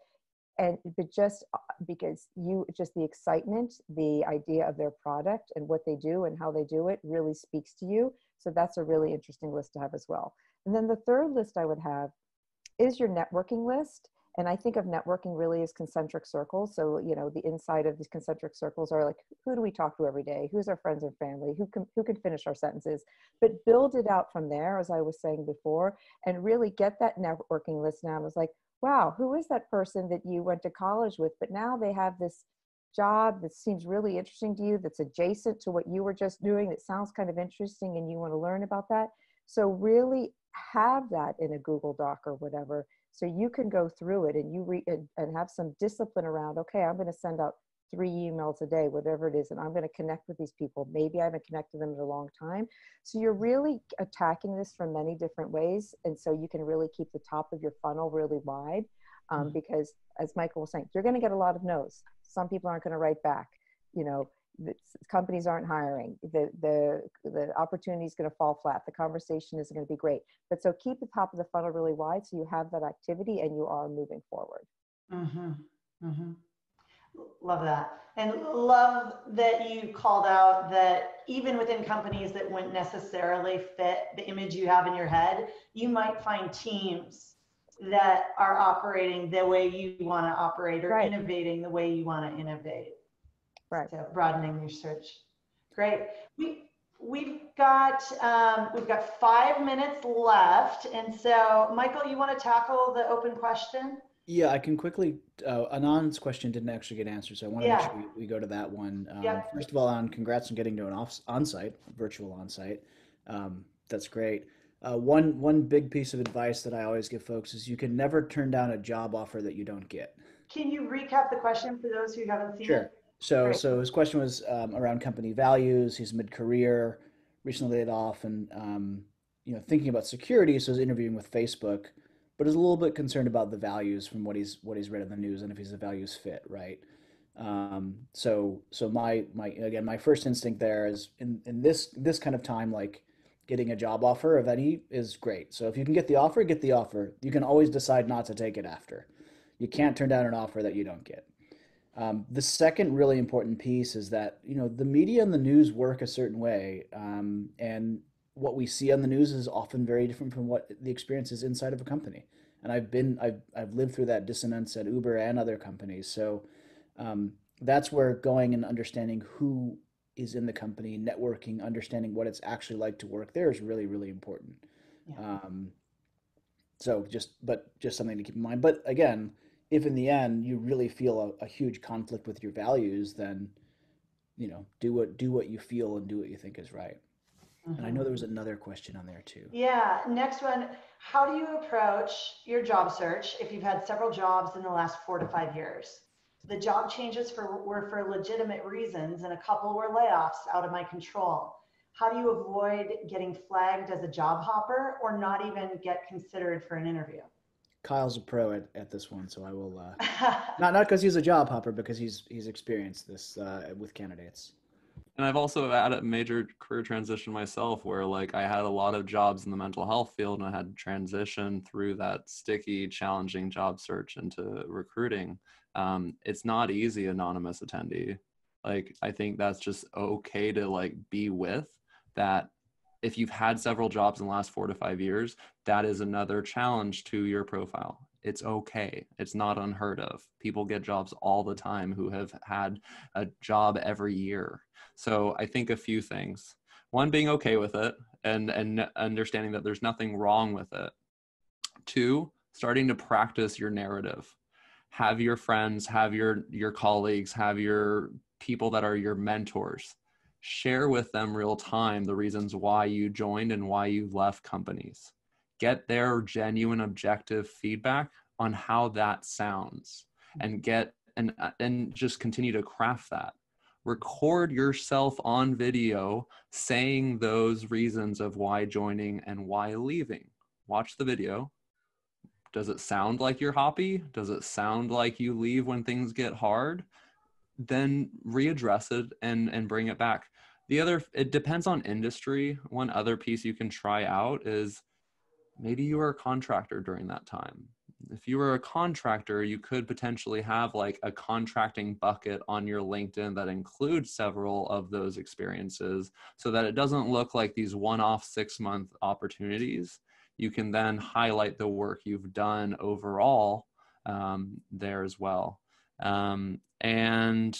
But just because just the excitement, the idea of their product and what they do and how they do it really speaks to you. So that's a really interesting list to have as well. And then the third list I would have is your networking list. And I think of networking really as concentric circles. So, you know, the inside of these concentric circles are like, who do we talk to every day? Who's our friends and family? Who can finish our sentences? But build it out from there, as I was saying before, and really get that networking list now. I was like, wow, who is that person that you went to college with? But now they have this job that seems really interesting to you, that's adjacent to what you were just doing, that sounds kind of interesting, and you want to learn about that. So really have that in a Google Doc or whatever, so you can go through it and you read and have some discipline around, okay, I'm going to send out 3 emails a day, whatever it is, and I'm going to connect with these people. Maybe I haven't connected them in a long time. So you're really attacking this from many different ways. And so you can really keep the top of your funnel really wide, because as Michael was saying, you're going to get a lot of no's. Some people aren't going to write back, you know, the companies aren't hiring, the opportunity is going to fall flat, the conversation isn't going to be great. But so keep the top of the funnel really wide so you have that activity and you are moving forward. Mm-hmm. Mm-hmm. Love that. And love that you called out that even within companies that wouldn't necessarily fit the image you have in your head, you might find teams that are operating the way you want to operate, or right, innovating the way you want to innovate. Right. So broadening your search. Great. We've got 5 minutes left, and so Michael, you want to tackle the open question? Yeah, I can quickly. Anand's question didn't actually get answered, so I want to make sure we go to that one. Yep. First of all, congrats on getting to an on-site, virtual on-site. That's great. One big piece of advice that I always give folks is you can never turn down a job offer that you don't get. Can you recap the question for those who haven't seen Sure. it? So, Great. so his question was around company values. He's mid-career, recently laid off, and thinking about security. So he's interviewing with Facebook, but is a little bit concerned about the values from what he's read in the news and if he's a values fit, right? So my first instinct there is in this kind of time, like getting a job offer of any is great. So if you can get the offer, get the offer. You can always decide not to take it after. You can't turn down an offer that you don't get. The second really important piece is that, the media and the news work a certain way. And what we see on the news is often very different from what the experience is inside of a company. And I've lived through that dissonance at Uber and other companies. So that's where going and understanding who is in the company, networking, understanding what it's actually like to work there is really, really important. Yeah. So just something to keep in mind. But again, if in the end you really feel a huge conflict with your values, then do what you feel and do what you think is right. Mm-hmm. And I know there was another question on there too. Yeah. Next one. How do you approach your job search if you've had several jobs in the last 4 to 5 years? The job changes were for legitimate reasons, and a couple were layoffs out of my control. How do you avoid getting flagged as a job hopper or not even get considered for an interview? Kyle's a pro at this one, so I will not because he's a job hopper, because he's experienced this with candidates. And I've also had a major career transition myself where like I had a lot of jobs in the mental health field, and I had to transition through that sticky, challenging job search into recruiting. It's not easy, anonymous attendee. Like, I think that's just okay to like be with that. If you've had several jobs in the last 4 to 5 years, that is another challenge to your profile. It's okay. It's not unheard of. People get jobs all the time who have had a job every year. So I think a few things. One, being okay with it and understanding that there's nothing wrong with it. 2, starting to practice your narrative. Have your friends, have your colleagues, have your people that are your mentors. Share with them real time the reasons why you joined and why you left companies. Get their genuine objective feedback on how that sounds, and just continue to craft that. Record yourself on video saying those reasons of why joining and why leaving. Watch the video. Does it sound like you're hoppy? Does it sound like you leave when things get hard? Then readdress it and bring it back. It depends on industry. One other piece you can try out is maybe you were a contractor during that time. If you were a contractor, you could potentially have like a contracting bucket on your LinkedIn that includes several of those experiences, so that it doesn't look like these one-off 6-month opportunities. You can then highlight the work you've done overall there as well. And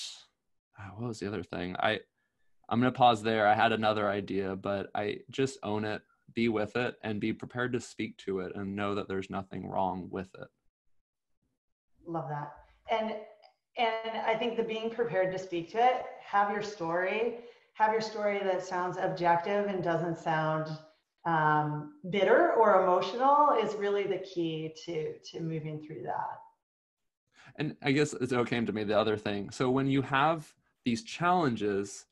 what was the other thing? I'm going to pause there. I had another idea, but I just own it, be with it, and be prepared to speak to it and know that there's nothing wrong with it. Love that. And I think the being prepared to speak to it, have your story that sounds objective and doesn't sound bitter or emotional is really the key to moving through that. And I guess it came to me the other thing. So when you have these challenges,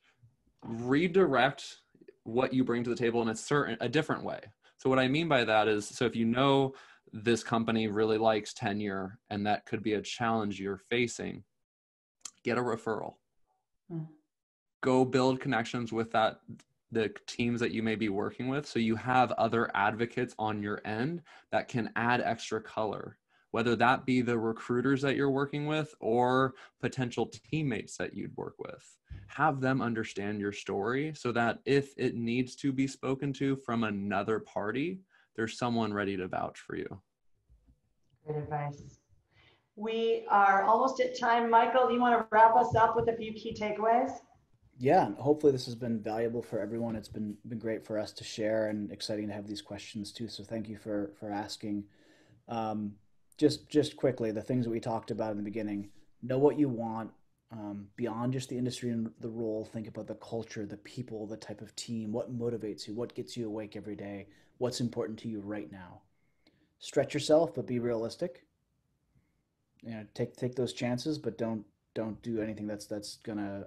redirect what you bring to the table in a different way. So what I mean by that is, so if you know this company really likes tenure and that could be a challenge you're facing, get a referral. Go build connections with the teams that you may be working with, so you have other advocates on your end that can add extra color, whether that be the recruiters that you're working with or potential teammates that you'd work with. Have them understand your story so that if it needs to be spoken to from another party, there's someone ready to vouch for you. Great advice. We are almost at time. Michael, do you want to wrap us up with a few key takeaways? Yeah, hopefully this has been valuable for everyone. It's been great for us to share and exciting to have these questions too. So thank you for asking. Just quickly, the things that we talked about in the beginning: know what you want beyond just the industry and the role. Think about the culture, the people, the type of team, what motivates you, what gets you awake every day, what's important to you right now. Stretch yourself, but be realistic. Take those chances, but don't do anything that's gonna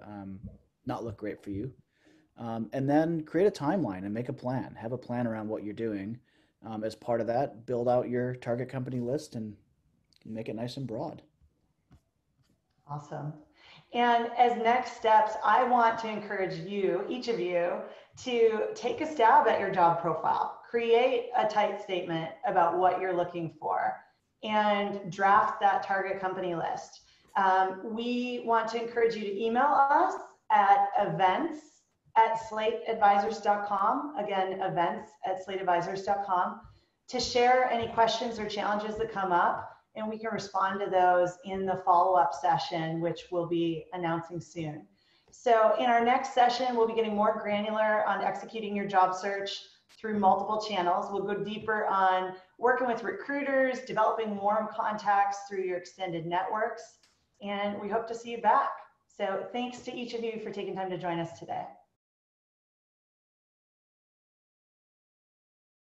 not look great for you. And then create a timeline and make a plan. Have a plan around what you're doing. As part of that, build out your target company list and make it nice and broad. Awesome. And as next steps, I want to encourage you, each of you, to take a stab at your job profile. Create a tight statement about what you're looking for and draft that target company list. We want to encourage you to email us at events@slateadvisors.com. Again, events@slateadvisors.com to share any questions or challenges that come up, and we can respond to those in the follow-up session, which we'll be announcing soon. So in our next session, we'll be getting more granular on executing your job search through multiple channels. We'll go deeper on working with recruiters, developing warm contacts through your extended networks, and we hope to see you back. So thanks to each of you for taking time to join us today.